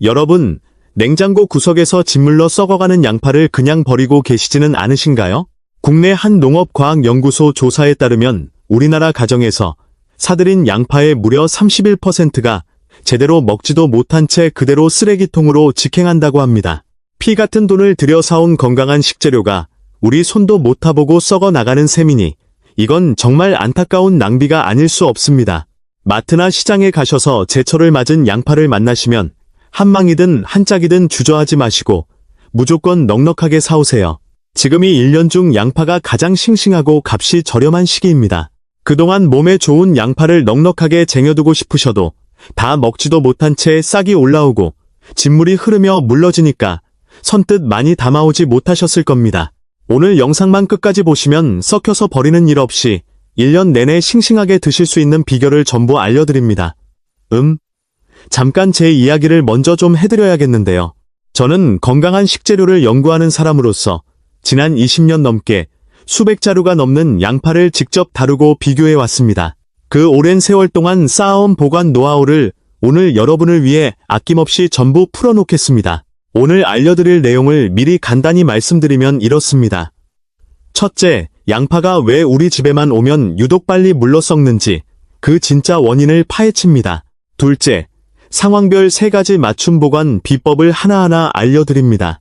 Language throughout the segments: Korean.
여러분, 냉장고 구석에서 짓물러 썩어가는 양파를 그냥 버리고 계시지는 않으신가요? 국내 한 농업과학연구소 조사에 따르면 우리나라 가정에서 사들인 양파의 무려 31%가 제대로 먹지도 못한 채 그대로 쓰레기통으로 직행한다고 합니다. 피 같은 돈을 들여 사온 건강한 식재료가 우리 손도 못 타보고 썩어 나가는 셈이니 이건 정말 안타까운 낭비가 아닐 수 없습니다. 마트나 시장에 가셔서 제철을 맞은 양파를 만나시면 한 망이든 한 짝이든 주저하지 마시고 무조건 넉넉하게 사오세요. 지금이 1년 중 양파가 가장 싱싱하고 값이 저렴한 시기입니다. 그동안 몸에 좋은 양파를 넉넉하게 쟁여두고 싶으셔도 다 먹지도 못한 채 싹이 올라오고 진물이 흐르며 물러지니까 선뜻 많이 담아오지 못하셨을 겁니다. 오늘 영상만 끝까지 보시면 썩혀서 버리는 일 없이 1년 내내 싱싱하게 드실 수 있는 비결을 전부 알려드립니다. 잠깐 제 이야기를 먼저 좀 해드려야겠는데요. 저는 건강한 식재료를 연구하는 사람으로서 지난 20년 넘게 수백 자루가 넘는 양파를 직접 다루고 비교해 왔습니다. 그 오랜 세월 동안 쌓아온 보관 노하우를 오늘 여러분을 위해 아낌없이 전부 풀어놓겠습니다. 오늘 알려드릴 내용을 미리 간단히 말씀드리면 이렇습니다. 첫째, 양파가 왜 우리 집에만 오면 유독 빨리 물러 썩는지 그 진짜 원인을 파헤칩니다. 둘째, 상황별 3가지 맞춤 보관 비법을 하나하나 알려드립니다.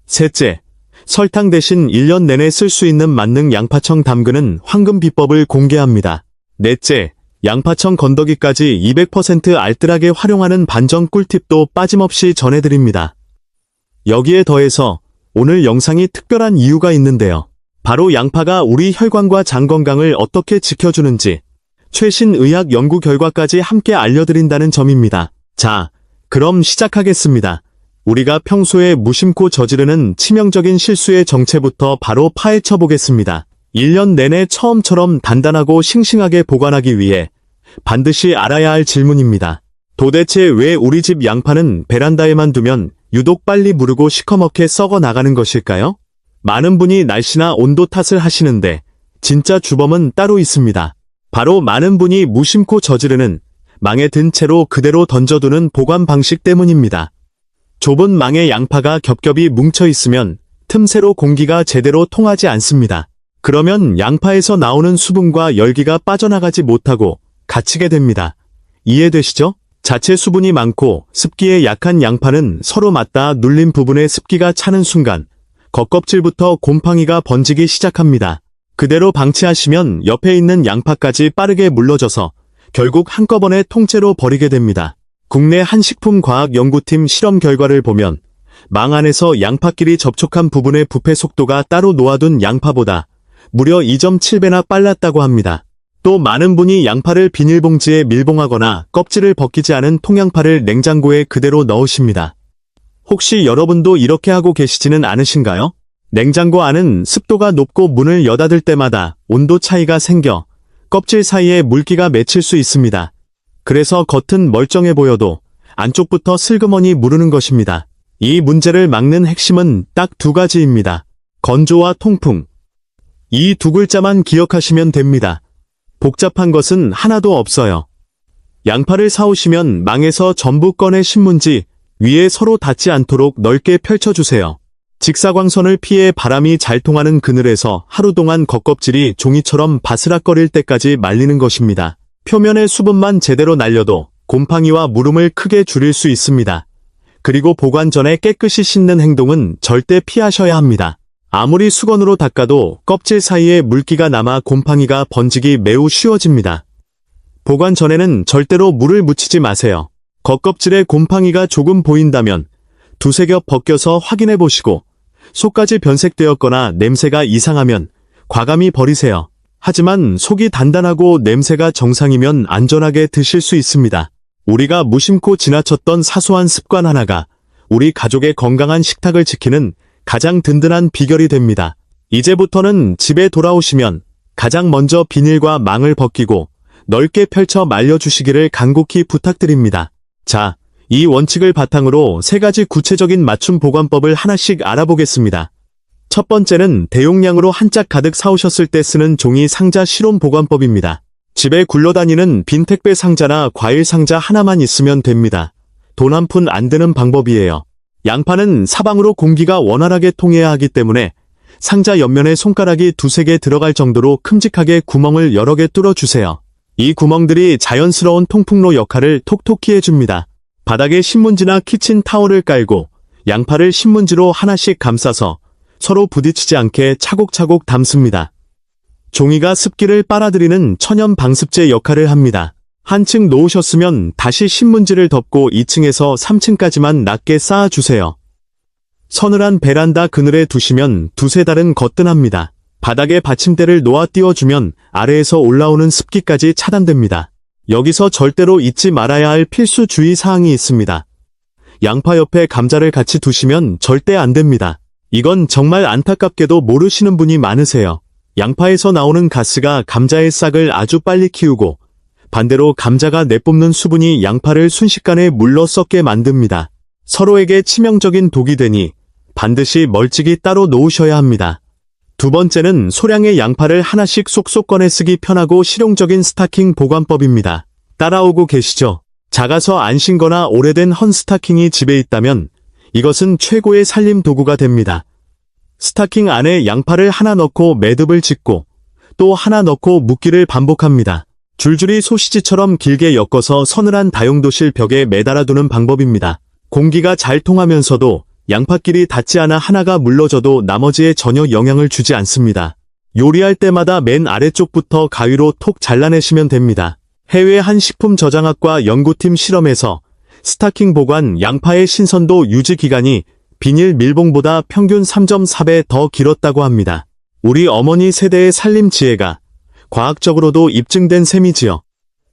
셋째, 설탕 대신 1년 내내 쓸 수 있는 만능 양파청 담그는 황금 비법을 공개합니다. 넷째, 양파청 건더기까지 200% 알뜰하게 활용하는 반전 꿀팁도 빠짐없이 전해드립니다. 여기에 더해서 오늘 영상이 특별한 이유가 있는데요. 바로 양파가 우리 혈관과 장 건강을 어떻게 지켜주는지 최신 의학 연구 결과까지 함께 알려드린다는 점입니다. 자, 그럼 시작하겠습니다. 우리가 평소에 무심코 저지르는 치명적인 실수의 정체부터 바로 파헤쳐 보겠습니다. 1년 내내 처음처럼 단단하고 싱싱하게 보관하기 위해 반드시 알아야 할 질문입니다. 도대체 왜 우리 집 양파는 베란다에만 두면 유독 빨리 무르고 시커멓게 썩어 나가는 것일까요? 많은 분이 날씨나 온도 탓을 하시는데 진짜 주범은 따로 있습니다. 바로 많은 분이 무심코 저지르는 망에 든 채로 그대로 던져두는 보관 방식 때문입니다. 좁은 망에 양파가 겹겹이 뭉쳐 있으면 틈새로 공기가 제대로 통하지 않습니다. 그러면 양파에서 나오는 수분과 열기가 빠져나가지 못하고 갇히게 됩니다. 이해되시죠? 자체 수분이 많고 습기에 약한 양파는 서로 맞닿아 눌린 부분에 습기가 차는 순간 겉껍질부터 곰팡이가 번지기 시작합니다. 그대로 방치하시면 옆에 있는 양파까지 빠르게 물러져서 결국 한꺼번에 통째로 버리게 됩니다. 국내 한 식품과학연구팀 실험 결과를 보면 망 안에서 양파끼리 접촉한 부분의 부패 속도가 따로 놓아둔 양파보다 무려 2.7배나 빨랐다고 합니다. 또 많은 분이 양파를 비닐봉지에 밀봉하거나 껍질을 벗기지 않은 통양파를 냉장고에 그대로 넣으십니다. 혹시 여러분도 이렇게 하고 계시지는 않으신가요? 냉장고 안은 습도가 높고 문을 여닫을 때마다 온도 차이가 생겨 껍질 사이에 물기가 맺힐 수 있습니다. 그래서 겉은 멀쩡해 보여도 안쪽부터 슬그머니 무르는 것입니다. 이 문제를 막는 핵심은 딱 2가지입니다. 건조와 통풍. 이 2글자만 기억하시면 됩니다. 복잡한 것은 하나도 없어요. 양파를 사오시면 망에서 전부 꺼내 신문지 위에 서로 닿지 않도록 넓게 펼쳐주세요. 직사광선을 피해 바람이 잘 통하는 그늘에서 하루 동안 겉껍질이 종이처럼 바스락거릴 때까지 말리는 것입니다. 표면의 수분만 제대로 날려도 곰팡이와 무름을 크게 줄일 수 있습니다. 그리고 보관 전에 깨끗이 씻는 행동은 절대 피하셔야 합니다. 아무리 수건으로 닦아도 껍질 사이에 물기가 남아 곰팡이가 번지기 매우 쉬워집니다. 보관 전에는 절대로 물을 묻히지 마세요. 겉껍질에 곰팡이가 조금 보인다면 두세 겹 벗겨서 확인해 보시고 속까지 변색되었거나 냄새가 이상하면 과감히 버리세요. 하지만 속이 단단하고 냄새가 정상이면 안전하게 드실 수 있습니다. 우리가 무심코 지나쳤던 사소한 습관 하나가 우리 가족의 건강한 식탁을 지키는 가장 든든한 비결이 됩니다. 이제부터는 집에 돌아오시면 가장 먼저 비닐과 망을 벗기고 넓게 펼쳐 말려주시기를 간곡히 부탁드립니다. 자, 이 원칙을 바탕으로 3가지 구체적인 맞춤 보관법을 하나씩 알아보겠습니다. 첫 번째는 대용량으로 한 짝 가득 사오셨을 때 쓰는 종이 상자 실온 보관법입니다. 집에 굴러다니는 빈 택배 상자나 과일 상자 하나만 있으면 됩니다. 돈 한 푼 안 드는 방법이에요. 양파는 사방으로 공기가 원활하게 통해야 하기 때문에 상자 옆면에 손가락이 2~3개 들어갈 정도로 큼직하게 구멍을 여러 개 뚫어주세요. 이 구멍들이 자연스러운 통풍로 역할을 톡톡히 해줍니다. 바닥에 신문지나 키친타올을 깔고 양파를 신문지로 하나씩 감싸서 서로 부딪히지 않게 차곡차곡 담습니다. 종이가 습기를 빨아들이는 천연 방습제 역할을 합니다. 한층 놓으셨으면 다시 신문지를 덮고 2층에서 3층까지만 낮게 쌓아주세요. 서늘한 베란다 그늘에 두시면 2~3달은 거뜬합니다. 바닥에 받침대를 놓아 띄워주면 아래에서 올라오는 습기까지 차단됩니다. 여기서 절대로 잊지 말아야 할 필수 주의사항이 있습니다. 양파 옆에 감자를 같이 두시면 절대 안 됩니다. 이건 정말 안타깝게도 모르시는 분이 많으세요. 양파에서 나오는 가스가 감자의 싹을 아주 빨리 키우고 반대로 감자가 내뿜는 수분이 양파를 순식간에 물러 썩게 만듭니다. 서로에게 치명적인 독이 되니 반드시 멀찍이 따로 놓으셔야 합니다. 두 번째는 소량의 양파를 하나씩 쏙쏙 꺼내 쓰기 편하고 실용적인 스타킹 보관법입니다. 따라오고 계시죠? 작아서 안 신거나 오래된 헌 스타킹이 집에 있다면 이것은 최고의 살림 도구가 됩니다. 스타킹 안에 양파를 하나 넣고 매듭을 짓고 또 하나 넣고 묶기를 반복합니다. 줄줄이 소시지처럼 길게 엮어서 서늘한 다용도실 벽에 매달아두는 방법입니다. 공기가 잘 통하면서도 양파끼리 닿지 않아 하나가 물러져도 나머지에 전혀 영향을 주지 않습니다. 요리할 때마다 맨 아래쪽부터 가위로 톡 잘라내시면 됩니다. 해외 한 식품저장학과 연구팀 실험에서 스타킹 보관 양파의 신선도 유지 기간이 비닐 밀봉보다 평균 3.4배 더 길었다고 합니다. 우리 어머니 세대의 살림 지혜가 과학적으로도 입증된 셈이지요.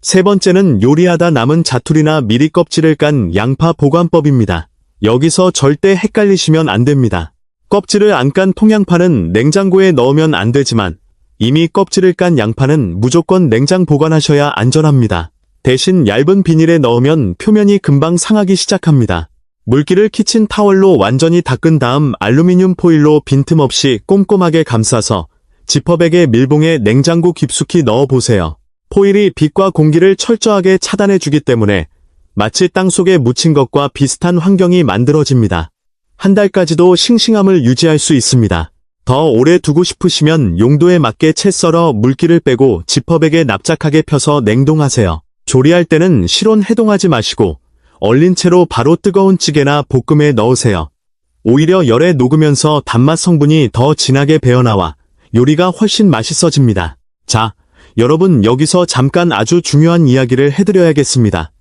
세 번째는 요리하다 남은 자투리나 미리 껍질을 깐 양파 보관법입니다. 여기서 절대 헷갈리시면 안 됩니다. 껍질을 안 깐 통양파는 냉장고에 넣으면 안 되지만 이미 껍질을 깐 양파는 무조건 냉장 보관하셔야 안전합니다. 대신 얇은 비닐에 넣으면 표면이 금방 상하기 시작합니다. 물기를 키친타월로 완전히 닦은 다음 알루미늄 포일로 빈틈없이 꼼꼼하게 감싸서 지퍼백에 밀봉해 냉장고 깊숙이 넣어보세요. 포일이 빛과 공기를 철저하게 차단해주기 때문에 마치 땅속에 묻힌 것과 비슷한 환경이 만들어집니다. 한 달까지도 싱싱함을 유지할 수 있습니다. 더 오래 두고 싶으시면 용도에 맞게 채 썰어 물기를 빼고 지퍼백에 납작하게 펴서 냉동하세요. 조리할 때는 실온 해동하지 마시고 얼린 채로 바로 뜨거운 찌개나 볶음에 넣으세요. 오히려 열에 녹으면서 단맛 성분이 더 진하게 배어나와 요리가 훨씬 맛있어집니다. 자, 여러분 여기서 잠깐 아주 중요한 이야기를 해드려야겠습니다.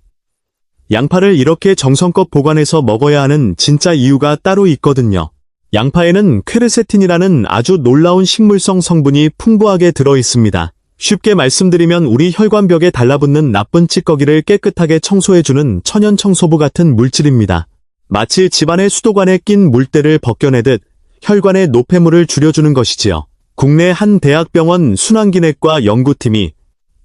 양파를 이렇게 정성껏 보관해서 먹어야 하는 진짜 이유가 따로 있거든요. 양파에는 퀘르세틴이라는 아주 놀라운 식물성 성분이 풍부하게 들어있습니다. 쉽게 말씀드리면 우리 혈관벽에 달라붙는 나쁜 찌꺼기를 깨끗하게 청소해주는 천연 청소부 같은 물질입니다. 마치 집안의 수도관에 낀 물때를 벗겨내듯 혈관의 노폐물을 줄여주는 것이지요. 국내 한 대학병원 순환기내과 연구팀이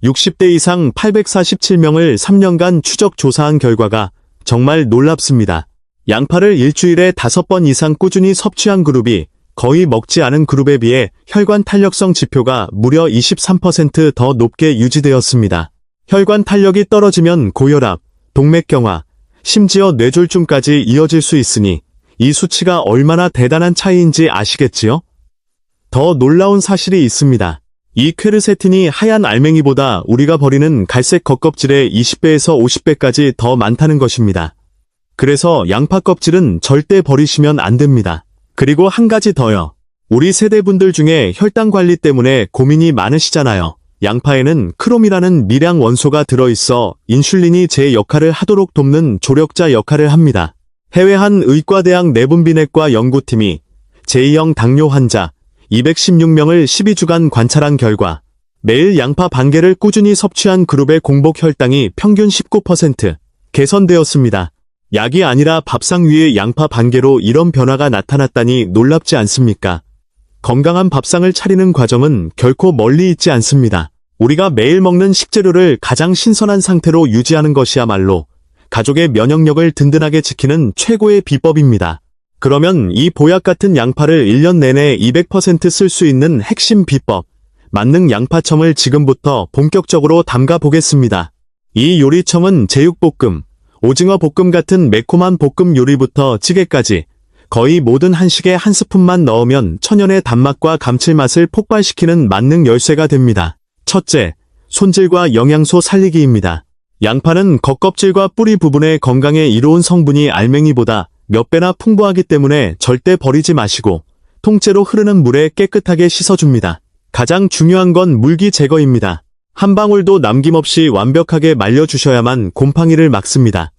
60대 이상 847명을 3년간 추적 조사한 결과가 정말 놀랍습니다. 양파를 일주일에 5번 이상 꾸준히 섭취한 그룹이 거의 먹지 않은 그룹에 비해 혈관 탄력성 지표가 무려 23% 더 높게 유지되었습니다. 혈관 탄력이 떨어지면 고혈압, 동맥경화, 심지어 뇌졸중까지 이어질 수 있으니 이 수치가 얼마나 대단한 차이인지 아시겠지요? 더 놀라운 사실이 있습니다. 이 퀘르세틴이 하얀 알맹이보다 우리가 버리는 갈색 겉껍질의 20배에서 50배까지 더 많다는 것입니다. 그래서 양파 껍질은 절대 버리시면 안 됩니다. 그리고 한 가지 더요. 우리 세대분들 중에 혈당 관리 때문에 고민이 많으시잖아요. 양파에는 크롬이라는 미량 원소가 들어있어 인슐린이 제 역할을 하도록 돕는 조력자 역할을 합니다. 해외 한 의과대학 내분비내과 연구팀이 제2형 당뇨 환자 216명을 12주간 관찰한 결과 매일 양파 반 개를 꾸준히 섭취한 그룹의 공복 혈당이 평균 19% 개선되었습니다. 약이 아니라 밥상 위에 양파 반 개로 이런 변화가 나타났다니 놀랍지 않습니까? 건강한 밥상을 차리는 과정은 결코 멀리 있지 않습니다. 우리가 매일 먹는 식재료를 가장 신선한 상태로 유지하는 것이야말로 가족의 면역력을 든든하게 지키는 최고의 비법입니다. 그러면 이 보약 같은 양파를 1년 내내 200% 쓸 수 있는 핵심 비법, 만능 양파청을 지금부터 본격적으로 담가 보겠습니다. 이 요리청은 제육볶음, 오징어 볶음 같은 매콤한 볶음 요리부터 찌개까지 거의 모든 한식에 한 스푼만 넣으면 천연의 단맛과 감칠맛을 폭발시키는 만능 열쇠가 됩니다. 첫째, 손질과 영양소 살리기입니다. 양파는 겉껍질과 뿌리 부분의 건강에 이로운 성분이 알맹이보다 몇 배나 풍부하기 때문에 절대 버리지 마시고 통째로 흐르는 물에 깨끗하게 씻어줍니다. 가장 중요한 건 물기 제거입니다. 한 방울도 남김없이 완벽하게 말려주셔야만 곰팡이를 막습니다.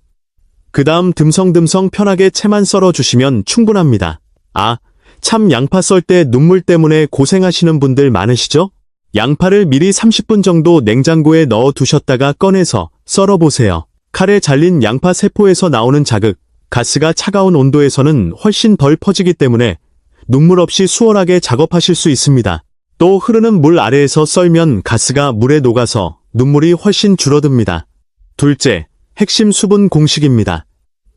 그 다음 듬성듬성 편하게 채만 썰어주시면 충분합니다. 아, 참 양파 썰 때 눈물 때문에 고생하시는 분들 많으시죠? 양파를 미리 30분 정도 냉장고에 넣어 두셨다가 꺼내서 썰어보세요. 칼에 잘린 양파 세포에서 나오는 자극, 가스가 차가운 온도에서는 훨씬 덜 퍼지기 때문에 눈물 없이 수월하게 작업하실 수 있습니다. 또 흐르는 물 아래에서 썰면 가스가 물에 녹아서 눈물이 훨씬 줄어듭니다. 둘째, 핵심 수분 공식입니다.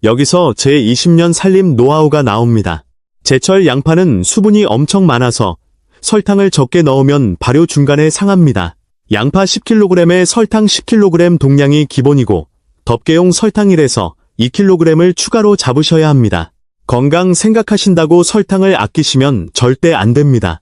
여기서 제 20년 살림 노하우가 나옵니다. 제철 양파는 수분이 엄청 많아서 설탕을 적게 넣으면 발효 중간에 상합니다. 양파 10kg에 설탕 10kg 동량이 기본이고 덮개용 설탕 1에서 2kg을 추가로 잡으셔야 합니다. 건강 생각하신다고 설탕을 아끼시면 절대 안 됩니다.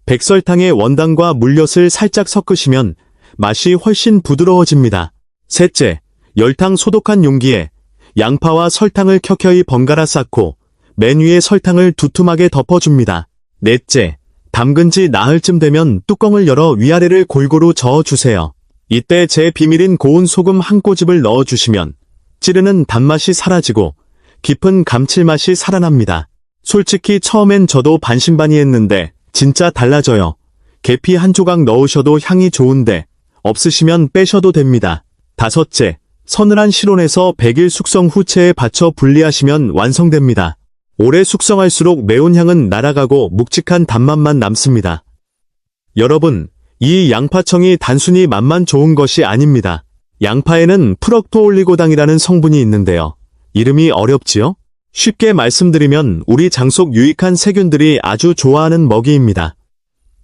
백설탕에 원당과 물엿을 살짝 섞으시면 맛이 훨씬 부드러워집니다. 셋째, 열탕 소독한 용기에 양파와 설탕을 켜켜이 번갈아 쌓고 맨 위에 설탕을 두툼하게 덮어줍니다. 넷째, 담근 지 나흘쯤 되면 뚜껑을 열어 위아래를 골고루 저어주세요. 이때 제 비밀인 고운 소금 한 꼬집을 넣어주시면 찌르는 단맛이 사라지고 깊은 감칠맛이 살아납니다. 솔직히 처음엔 저도 반신반의했는데 진짜 달라져요. 계피 한 조각 넣으셔도 향이 좋은데 없으시면 빼셔도 됩니다. 다섯째, 서늘한 실온에서 100일 숙성 후 체에 받쳐 분리하시면 완성됩니다. 오래 숙성할수록 매운 향은 날아가고 묵직한 단맛만 남습니다. 여러분, 이 양파청이 단순히 맛만 좋은 것이 아닙니다. 양파에는 프럭토올리고당이라는 성분이 있는데요. 이름이 어렵지요? 쉽게 말씀드리면 우리 장속 유익한 세균들이 아주 좋아하는 먹이입니다.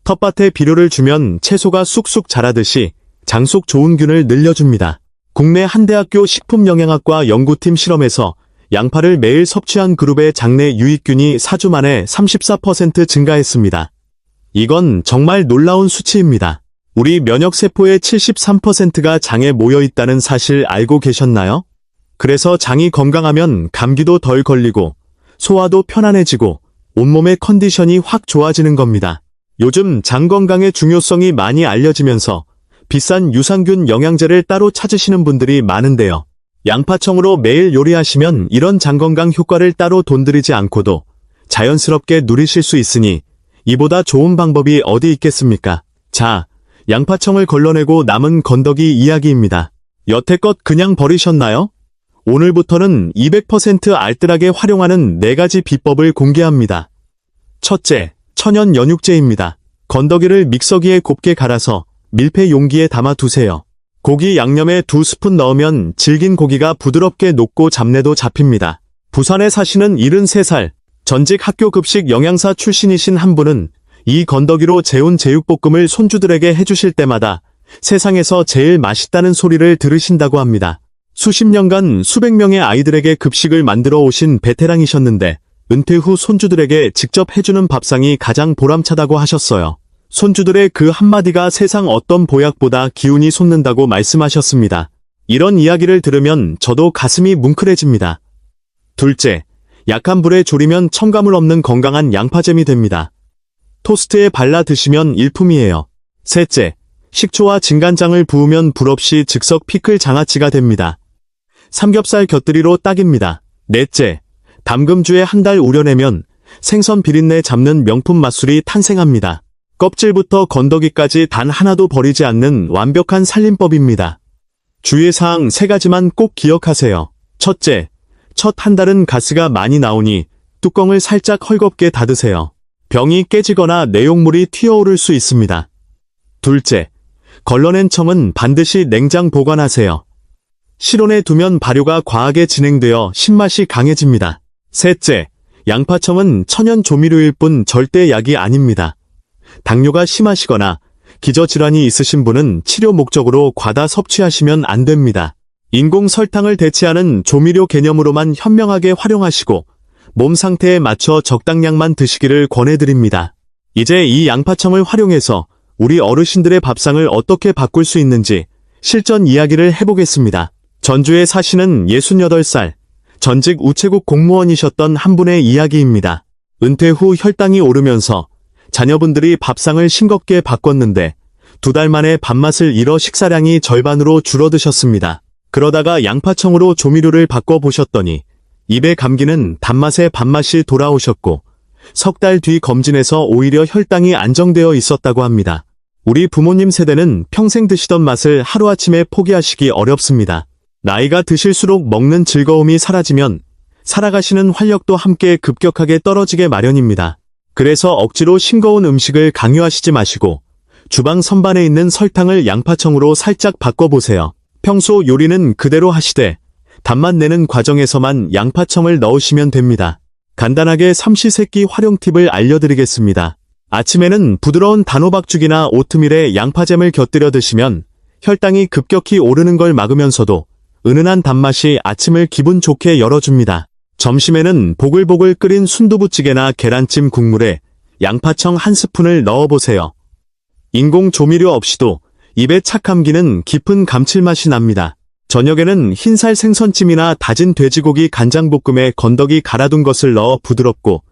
텃밭에 비료를 주면 채소가 쑥쑥 자라듯이 장속 좋은 균을 늘려줍니다. 국내 한 대학교 식품영양학과 연구팀 실험에서 양파를 매일 섭취한 그룹의 장내 유익균이 4주 만에 34% 증가했습니다. 이건 정말 놀라운 수치입니다. 우리 면역세포의 73%가 장에 모여있다는 사실 알고 계셨나요? 그래서 장이 건강하면 감기도 덜 걸리고 소화도 편안해지고 온몸의 컨디션이 확 좋아지는 겁니다. 요즘 장 건강의 중요성이 많이 알려지면서 비싼 유산균 영양제를 따로 찾으시는 분들이 많은데요. 양파청으로 매일 요리하시면 이런 장 건강 효과를 따로 돈 들이지 않고도 자연스럽게 누리실 수 있으니 이보다 좋은 방법이 어디 있겠습니까? 자, 양파청을 걸러내고 남은 건더기 이야기입니다. 여태껏 그냥 버리셨나요? 오늘부터는 200% 알뜰하게 활용하는 4가지 비법을 공개합니다. 첫째, 천연 연육제입니다. 건더기를 믹서기에 곱게 갈아서 밀폐 용기에 담아 두세요. 고기 양념에 2스푼 넣으면 질긴 고기가 부드럽게 녹고 잡내도 잡힙니다. 부산에 사시는 73살, 전직 학교 급식 영양사 출신이신 한 분은 이 건더기로 재운 제육볶음을 손주들에게 해주실 때마다 세상에서 제일 맛있다는 소리를 들으신다고 합니다. 수십 년간 수백 명의 아이들에게 급식을 만들어 오신 베테랑이셨는데 은퇴 후 손주들에게 직접 해주는 밥상이 가장 보람차다고 하셨어요. 손주들의 그 한마디가 세상 어떤 보약보다 기운이 솟는다고 말씀하셨습니다. 이런 이야기를 들으면 저도 가슴이 뭉클해집니다. 둘째, 약한 불에 졸이면 첨가물 없는 건강한 양파잼이 됩니다. 토스트에 발라 드시면 일품이에요. 셋째, 식초와 진간장을 부으면 불 없이 즉석 피클 장아찌가 됩니다. 삼겹살 곁들이로 딱입니다. 넷째, 담금주에 한 달 우려내면 생선 비린내 잡는 명품 맛술이 탄생합니다. 껍질부터 건더기까지 단 하나도 버리지 않는 완벽한 살림법입니다. 주의사항 3가지만 꼭 기억하세요. 첫째, 첫 한 달은 가스가 많이 나오니 뚜껑을 살짝 헐겁게 닫으세요. 병이 깨지거나 내용물이 튀어오를 수 있습니다. 둘째, 걸러낸 청은 반드시 냉장 보관하세요. 실온에 두면 발효가 과하게 진행되어 신맛이 강해집니다. 셋째, 양파청은 천연 조미료일 뿐 절대 약이 아닙니다. 당뇨가 심하시거나 기저질환이 있으신 분은 치료 목적으로 과다 섭취하시면 안 됩니다. 인공 설탕을 대체하는 조미료 개념으로만 현명하게 활용하시고 몸 상태에 맞춰 적당량만 드시기를 권해드립니다. 이제 이 양파청을 활용해서 우리 어르신들의 밥상을 어떻게 바꿀 수 있는지 실전 이야기를 해보겠습니다. 전주에 사시는 68살, 전직 우체국 공무원이셨던 한 분의 이야기입니다. 은퇴 후 혈당이 오르면서 자녀분들이 밥상을 싱겁게 바꿨는데 2달 만에 밥맛을 잃어 식사량이 절반으로 줄어드셨습니다. 그러다가 양파청으로 조미료를 바꿔보셨더니 입의 감기는 단맛에 밥맛이 돌아오셨고 석 달 뒤 검진에서 오히려 혈당이 안정되어 있었다고 합니다. 우리 부모님 세대는 평생 드시던 맛을 하루아침에 포기하시기 어렵습니다. 나이가 드실수록 먹는 즐거움이 사라지면 살아가시는 활력도 함께 급격하게 떨어지게 마련입니다. 그래서 억지로 싱거운 음식을 강요하시지 마시고 주방 선반에 있는 설탕을 양파청으로 살짝 바꿔보세요. 평소 요리는 그대로 하시되 단맛 내는 과정에서만 양파청을 넣으시면 됩니다. 간단하게 삼시세끼 활용 팁을 알려드리겠습니다. 아침에는 부드러운 단호박죽이나 오트밀에 양파잼을 곁들여 드시면 혈당이 급격히 오르는 걸 막으면서도 은은한 단맛이 아침을 기분 좋게 열어줍니다. 점심에는 보글보글 끓인 순두부찌개나 계란찜 국물에 양파청 한 스푼을 넣어보세요. 인공 조미료 없이도 입에 착 감기는 깊은 감칠맛이 납니다. 저녁에는 흰살 생선찜이나 다진 돼지고기 간장볶음에 건더기 갈아둔 것을 넣어 부드럽고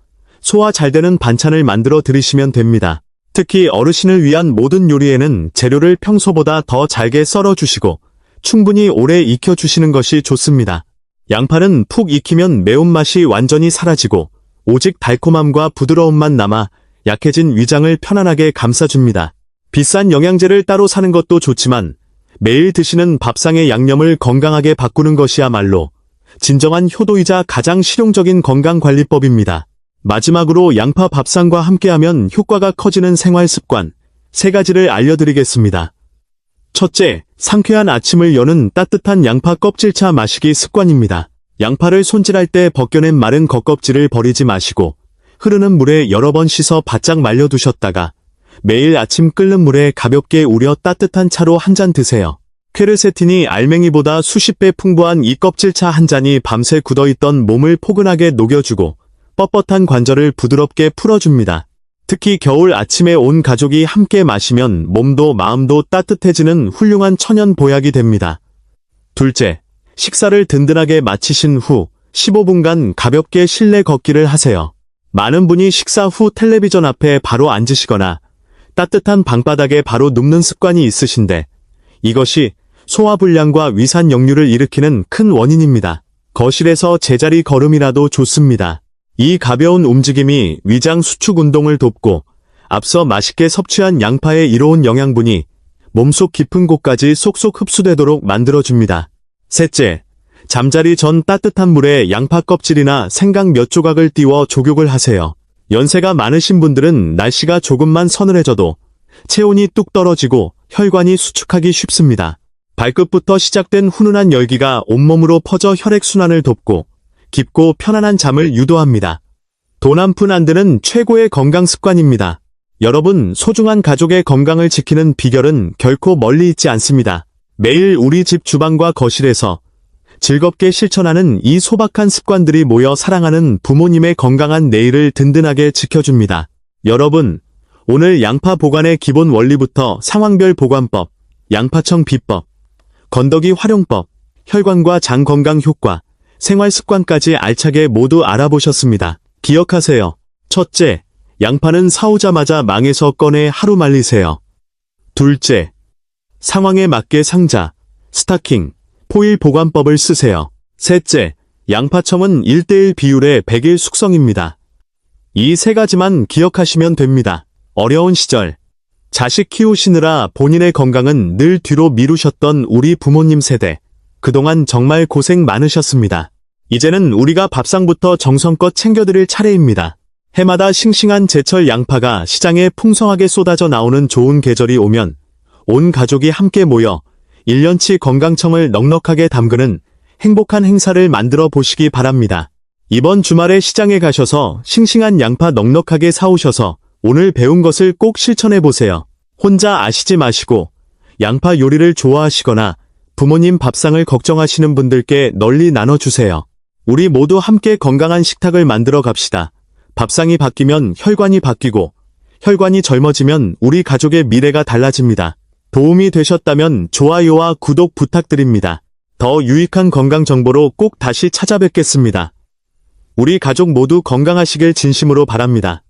소화 잘 되는 반찬을 만들어 드시면 됩니다. 특히 어르신을 위한 모든 요리에는 재료를 평소보다 더 잘게 썰어주시고 충분히 오래 익혀주시는 것이 좋습니다. 양파는 푹 익히면 매운맛이 완전히 사라지고 오직 달콤함과 부드러움만 남아 약해진 위장을 편안하게 감싸줍니다. 비싼 영양제를 따로 사는 것도 좋지만 매일 드시는 밥상의 양념을 건강하게 바꾸는 것이야말로 진정한 효도이자 가장 실용적인 건강관리법입니다. 마지막으로 양파 밥상과 함께하면 효과가 커지는 생활습관 3가지를 알려드리겠습니다. 첫째, 상쾌한 아침을 여는 따뜻한 양파 껍질차 마시기 습관입니다. 양파를 손질할 때 벗겨낸 마른 겉껍질을 버리지 마시고 흐르는 물에 여러 번 씻어 바짝 말려두셨다가 매일 아침 끓는 물에 가볍게 우려 따뜻한 차로 한 잔 드세요. 퀘르세틴이 알맹이보다 수십 배 풍부한 이 껍질차 한 잔이 밤새 굳어있던 몸을 포근하게 녹여주고 뻣뻣한 관절을 부드럽게 풀어줍니다. 특히 겨울 아침에 온 가족이 함께 마시면 몸도 마음도 따뜻해지는 훌륭한 천연 보약이 됩니다. 둘째, 식사를 든든하게 마치신 후 15분간 가볍게 실내 걷기를 하세요. 많은 분이 식사 후 텔레비전 앞에 바로 앉으시거나 따뜻한 방바닥에 바로 눕는 습관이 있으신데 이것이 소화불량과 위산 역류를 일으키는 큰 원인입니다. 거실에서 제자리 걸음이라도 좋습니다. 이 가벼운 움직임이 위장 수축 운동을 돕고 앞서 맛있게 섭취한 양파의 이로운 영양분이 몸속 깊은 곳까지 쏙쏙 흡수되도록 만들어줍니다. 셋째, 잠자리 전 따뜻한 물에 양파 껍질이나 생강 몇 조각을 띄워 족욕을 하세요. 연세가 많으신 분들은 날씨가 조금만 서늘해져도 체온이 뚝 떨어지고 혈관이 수축하기 쉽습니다. 발끝부터 시작된 훈훈한 열기가 온몸으로 퍼져 혈액순환을 돕고 깊고 편안한 잠을 유도합니다. 돈 한 푼 안 드는 최고의 건강 습관입니다. 여러분, 소중한 가족의 건강을 지키는 비결은 결코 멀리 있지 않습니다. 매일 우리 집 주방과 거실에서 즐겁게 실천하는 이 소박한 습관들이 모여 사랑하는 부모님의 건강한 내일을 든든하게 지켜줍니다. 여러분, 오늘 양파 보관의 기본 원리부터 상황별 보관법, 양파청 비법, 건더기 활용법, 혈관과 장 건강 효과, 생활 습관까지 알차게 모두 알아보셨습니다. 기억하세요. 첫째, 양파는 사오자마자 망에서 꺼내 하루 말리세요. 둘째, 상황에 맞게 상자, 스타킹, 포일 보관법을 쓰세요. 셋째, 양파청은 1:1 비율의 100일 숙성입니다. 이 3가지만 기억하시면 됩니다. 어려운 시절, 자식 키우시느라 본인의 건강은 늘 뒤로 미루셨던 우리 부모님 세대, 그동안 정말 고생 많으셨습니다. 이제는 우리가 밥상부터 정성껏 챙겨드릴 차례입니다. 해마다 싱싱한 제철 양파가 시장에 풍성하게 쏟아져 나오는 좋은 계절이 오면 온 가족이 함께 모여 1년치 건강청을 넉넉하게 담그는 행복한 행사를 만들어 보시기 바랍니다. 이번 주말에 시장에 가셔서 싱싱한 양파 넉넉하게 사오셔서 오늘 배운 것을 꼭 실천해 보세요. 혼자 아시지 마시고 양파 요리를 좋아하시거나 부모님 밥상을 걱정하시는 분들께 널리 나눠주세요. 우리 모두 함께 건강한 식탁을 만들어 갑시다. 밥상이 바뀌면 혈관이 바뀌고, 혈관이 젊어지면 우리 가족의 미래가 달라집니다. 도움이 되셨다면 좋아요와 구독 부탁드립니다. 더 유익한 건강 정보로 꼭 다시 찾아뵙겠습니다. 우리 가족 모두 건강하시길 진심으로 바랍니다.